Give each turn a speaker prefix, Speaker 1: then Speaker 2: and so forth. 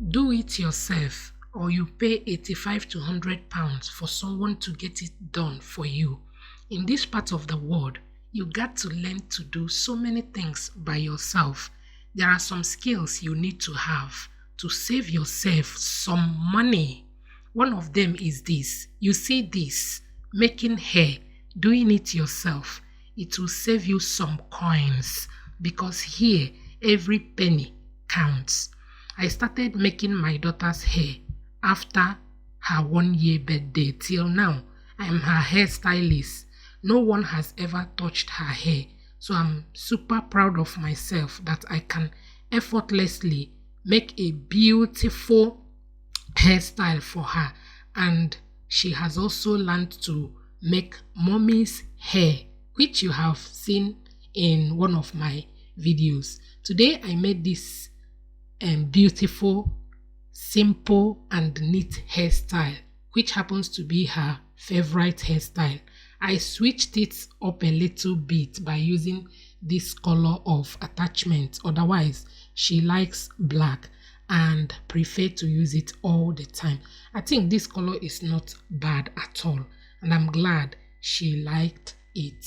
Speaker 1: do it yourself or you pay 85 to 100 pounds for someone to get it done for you. In this part of the world, you got to learn to do so many things by yourself. There are some skills you need to have to save yourself some money. One of them is this. You see this, making hair, doing it yourself. It will save you some coins because here every penny counts. I started making my daughter's hair after her 1 year birthday. Till now, I am her hairstylist. No one has ever touched her hair. So I'm super proud of myself that I can effortlessly make a beautiful hairstyle for her. And she has also learned to make mommy's hair, which you have seen in one of my videos. Today I made this beautiful, simple and neat hairstyle, which happens to be her favorite hairstyle. I switched it up a little bit by using this color of attachment. Otherwise, she likes black and prefer to use it all the time. I think this color is not bad at all, and I'm glad she liked it.